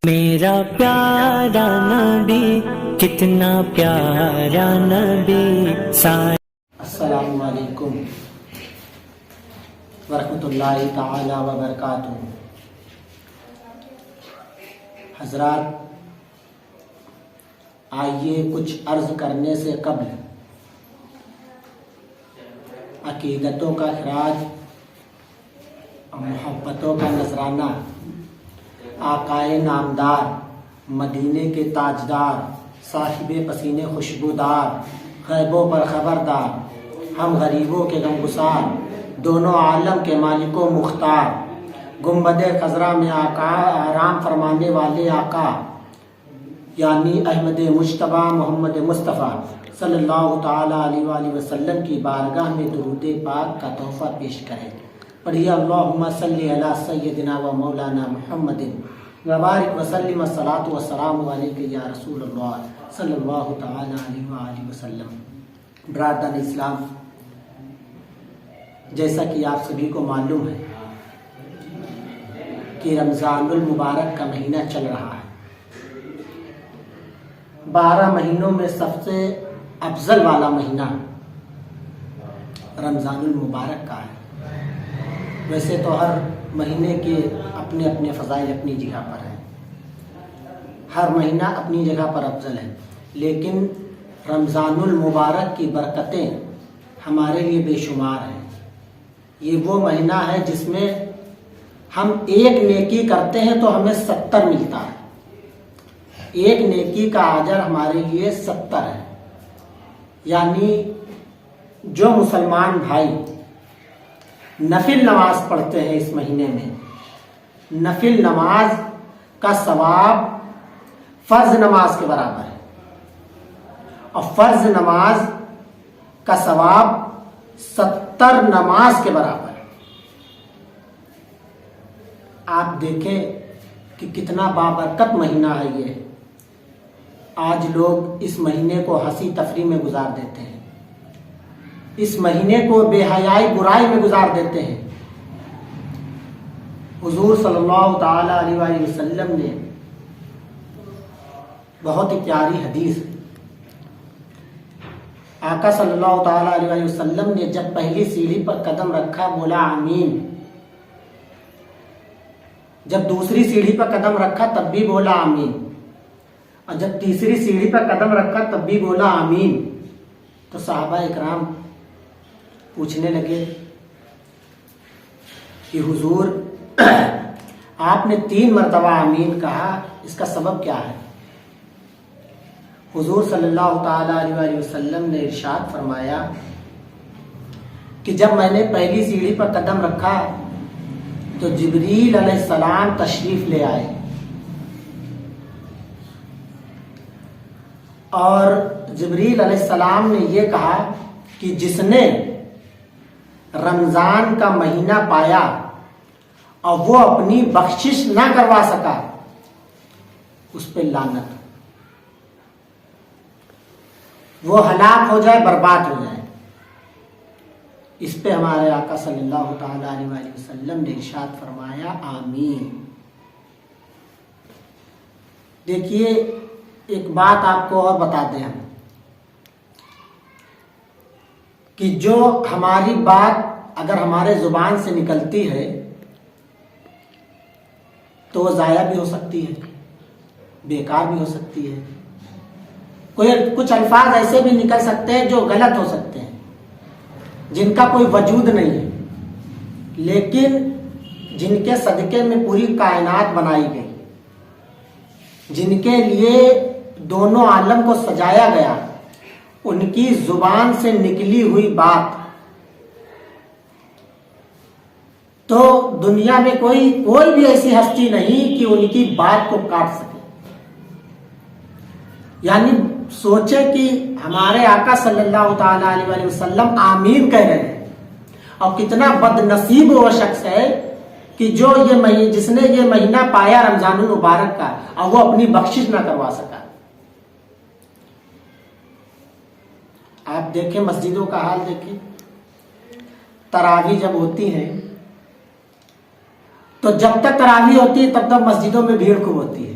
میرا پیارا نبی کتنا پیارا نبی السلام علیکم ورحمۃ اللہ تعالی وبرکاتہ۔ حضرات، آئیے کچھ عرض کرنے سے قبل عقیدتوں کا خراج اور محبتوں کا نذرانہ آقائے نامدار، مدینے کے تاجدار، صاحب پسینے خوشبودار، غیبوں پر خبردار، ہم غریبوں کے غمگسار، دونوں عالم کے مالک و مختار، گنبد خضرا میں آقا آرام فرمانے والے آقا یعنی احمد مجتبی محمد مصطفیٰ صلی اللہ تعالیٰ علیہ وآلہ وسلم کی بارگاہ میں درود پاک کا تحفہ پیش کریں۔ پڑھیے اللہم صلی علی سیدنا و مولانا محمد وبارک وسلم الصلاۃ والسلام علیک یا رسول اللہ صلی اللہ تعالیٰ علیہ وآلہ وسلم۔ برادران اسلام، جیسا کہ آپ سبھی کو معلوم ہے کہ رمضان المبارک کا مہینہ چل رہا ہے۔ 12 مہینوں میں سب سے افضل والا مہینہ رمضان المبارک کا ہے۔ ویسے تو ہر مہینے کے اپنے اپنے فضائل اپنی جگہ پر ہیں، ہر مہینہ اپنی جگہ پر افضل ہے، لیکن رمضان المبارک کی برکتیں ہمارے لیے بے شمار ہیں۔ یہ وہ مہینہ ہے جس میں ہم ایک نیکی کرتے ہیں تو ہمیں 70 ملتا ہے۔ ایک نیکی کا اجر ہمارے لیے 70 ہے۔ یعنی جو مسلمان بھائی نفل نماز پڑھتے ہیں اس مہینے میں، نفل نماز کا ثواب فرض نماز کے برابر ہے، اور فرض نماز کا ثواب 70 نماز کے برابر ہے۔ آپ دیکھیں کہ کتنا بابرکت مہینہ ہے یہ۔ آج لوگ اس مہینے کو ہنسی تفریح میں گزار دیتے ہیں، اس مہینے کو بے حیائی برائی میں گزار دیتے ہیں۔ حضور صلی اللہ تعالی علیہ وآلہ وسلم نے بہت ہی پیاری حدیث، آقا صلی اللہ تعالی علیہ وآلہ وسلم نے جب پہلی سیڑھی پر قدم رکھا بولا آمین، جب دوسری سیڑھی پر قدم رکھا تب بھی بولا آمین، اور جب تیسری سیڑھی پر قدم رکھا تب بھی بولا آمین۔ تو صحابہ اکرام پوچھنے لگے کہ حضور آپ نے 3 مرتبہ آمین کہا، اس کا سبب کیا ہے؟ حضور صلی اللہ تعالیٰ علیہ وآلہ وسلم نے ارشاد فرمایا کہ جب میں نے پہلی سیڑھی پر قدم رکھا تو جبریل علیہ السلام تشریف لے آئے، اور جبریل علیہ السلام نے یہ کہا کہ جس نے رمضان کا مہینہ پایا اور وہ اپنی بخشش نہ کروا سکا، اس پہ لعنت، وہ ہلاک ہو جائے، برباد ہو جائے۔ اس پہ ہمارے آقا صلی اللہ تعالی علیہ وآلہ وسلم نے ارشاد فرمایا آمین۔ دیکھیے ایک بات آپ کو اور بتا دیں ہم، کہ جو ہماری بات اگر ہمارے زبان سے نکلتی ہے تو وہ ضائع بھی ہو سکتی ہے، بیکار بھی ہو سکتی ہے۔ کچھ الفاظ ایسے بھی نکل سکتے ہیں جو غلط ہو سکتے ہیں، جن کا کوئی وجود نہیں ہے، لیکن جن کے صدقے میں پوری کائنات بنائی گئی، جن کے لیے دونوں عالم کو سجایا گیا، ان کی زبان سے نکلی ہوئی بات تو دنیا میں کوئی بھی ایسی ہستی نہیں کہ ان کی بات کو کاٹ سکے۔ یعنی سوچے کہ ہمارے آقا صلی اللہ تعالی علیہ وآلہ وسلم آمین کہہ رہے ہیں، اور کتنا بد نصیب وہ شخص ہے کہ جو جس نے یہ مہینہ پایا رمضان المبارک کا اور وہ اپنی بخشش نہ کروا سکا۔ آپ دیکھیں مسجدوں کا حال دیکھیں، تراویح جب ہوتی ہیں تو جب تک تراویح ہوتی ہے تب تک مسجدوں میں بھیڑ خوب ہوتی ہے،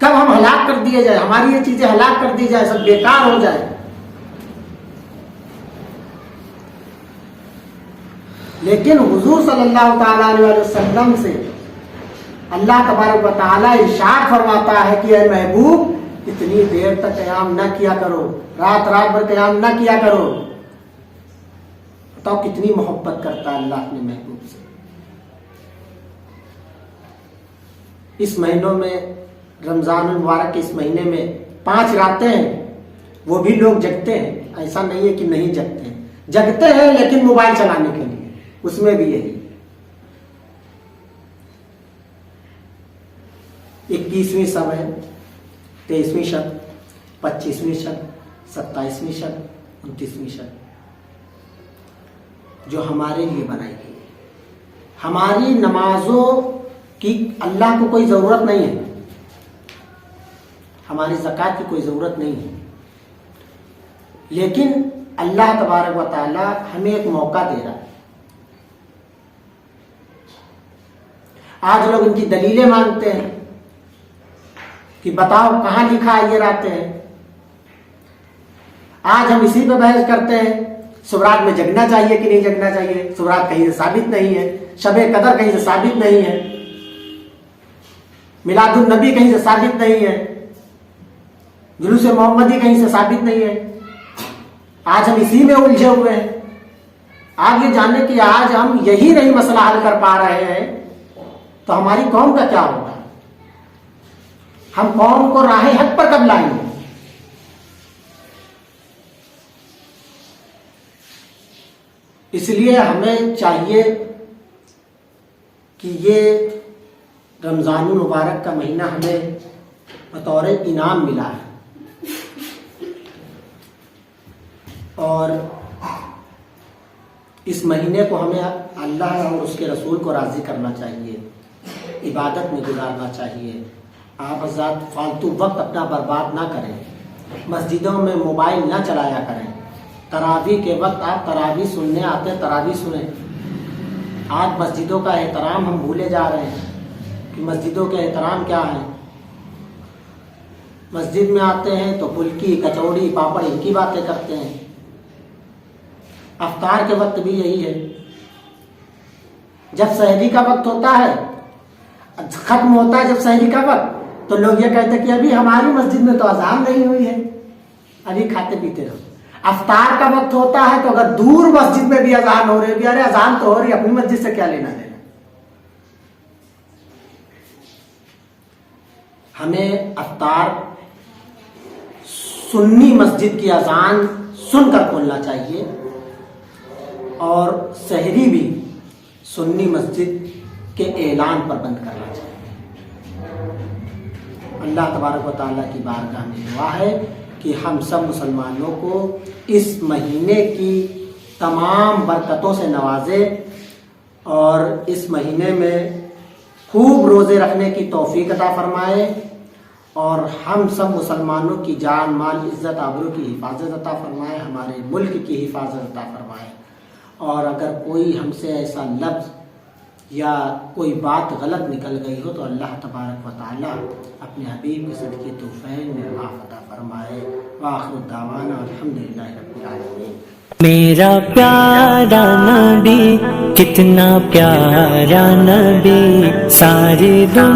کب ہم ہلاک کر دیے جائیں, ہماری یہ چیزیں ہلاک کر دی جائے, سب بیکار ہو جائے. لیکن حضور صلی اللہ تعالیٰ علیہ وسلم سے اللہ تبارک و تعالیٰ ارشاد فرماتا ہے کہ اے محبوب اتنی دیر تک قیام نہ کیا کرو, رات بھر قیام نہ کیا کرو. بتاؤ کتنی محبت کرتا ہے اللہ اپنے محبوب سے. اس مہینوں میں, رمضان المبارک کے اس مہینے میں 5 راتیں ہیں, وہ بھی لوگ جگتے ہیں. ایسا نہیں ہے کہ نہیں جگتے ہیں, جگتے ہیں لیکن موبائل چلانے کے لیے, اس میں بھی یہی 21ویں شب ہے, 23ویں شب, 25ویں شب, 27ویں شب, 29ویں شب, جو ہمارے لیے بنائی گئی ہے. ہماری نمازوں کی اللہ کو کوئی ضرورت نہیں ہے, ہماری زکوٰۃ کی کوئی ضرورت نہیں ہے, لیکن اللہ تبارک و تعالی ہمیں ایک موقع دے رہا ہے. آج لوگ ان کی دلیلیں مانگتے ہیں کہ بتاؤ کہاں لکھا ہے یہ راتیں ہیں. آج ہم اسی پہ بحث کرتے ہیں, سبرات میں جگنا چاہیے کہ نہیں جگنا چاہیے. سبرات کہیں سے ثابت نہیں ہے, شب قدر کہیں سے ثابت نہیں ہے, میلاد النبی کہیں سے ثابت نہیں ہے, جلوس محمدی کہیں سے ثابت نہیں ہے. آج ہم اسی میں الجھے ہوئے ہیں. آپ یہ جانیں کہ آج ہم یہی نہیں مسئلہ حل کر پا رہے ہیں تو ہماری قوم کا کیا ہوگا. ہم قوم کو راہ حق پر کب لائیں گے. اس لیے ہمیں چاہیے کہ یہ رمضان المبارک کا مہینہ ہمیں بطور انعام ملا ہے, اور اس مہینے کو ہمیں اللہ اور اس کے رسول کو راضی کرنا چاہیے, عبادت میں گزارنا چاہیے. آپ حضرات فالتو وقت اپنا برباد نہ کریں, مسجدوں میں موبائل نہ چلایا کریں. تراویح کے وقت آپ تراویح سننے آتے ہیں, تراویح سنیں. آج مسجدوں کا احترام ہم بھولے جا رہے ہیں کہ مسجدوں کے احترام کیا ہے. مسجد میں آتے ہیں تو پھلکی, کچوڑی, پاپڑ ان کی باتیں کرتے ہیں. افطار کے وقت بھی یہی ہے. جب سحری کا وقت ہوتا ہے, ختم ہوتا ہے جب سحری کا وقت, تو لوگ یہ کہتے ہیں کہ ابھی ہماری مسجد میں تو اذان نہیں ہوئی ہے, ابھی کھاتے پیتے رہو. افطار کا وقت ہوتا ہے تو اگر دور مسجد میں بھی اذان ہو رہی ہے, ارے اذان تو ہو رہی ہے, اپنی مسجد سے کیا لینا دینا. ہمیں افطار سنی مسجد کی اذان سن کر کھولنا چاہیے, اور سحری بھی سنی مسجد کے اعلان پر بند کرنا چاہیے. اللہ تبارک و تعالیٰ کی بارگاہ میں دعا ہے کہ ہم سب مسلمانوں کو اس مہینے کی تمام برکتوں سے نوازے, اور اس مہینے میں خوب روزے رکھنے کی توفیق عطا فرمائے, اور ہم سب مسلمانوں کی جان, مال, عزت, آبرو کی حفاظت عطا فرمائے, ہمارے ملک کی حفاظت عطا فرمائے. اور اگر کوئی ہم سے ایسا لفظ یا کوئی بات غلط نکل گئی ہو تو اللہ تبارک و تعالیٰ اپنے حبیب کے صدقے توفیق میں معاف عطا فرمائے. وآخر الدعوانا الحمدللہ رب العالمین. میرا پیارا نبی, کتنا پیارا نبی, ساری دنیا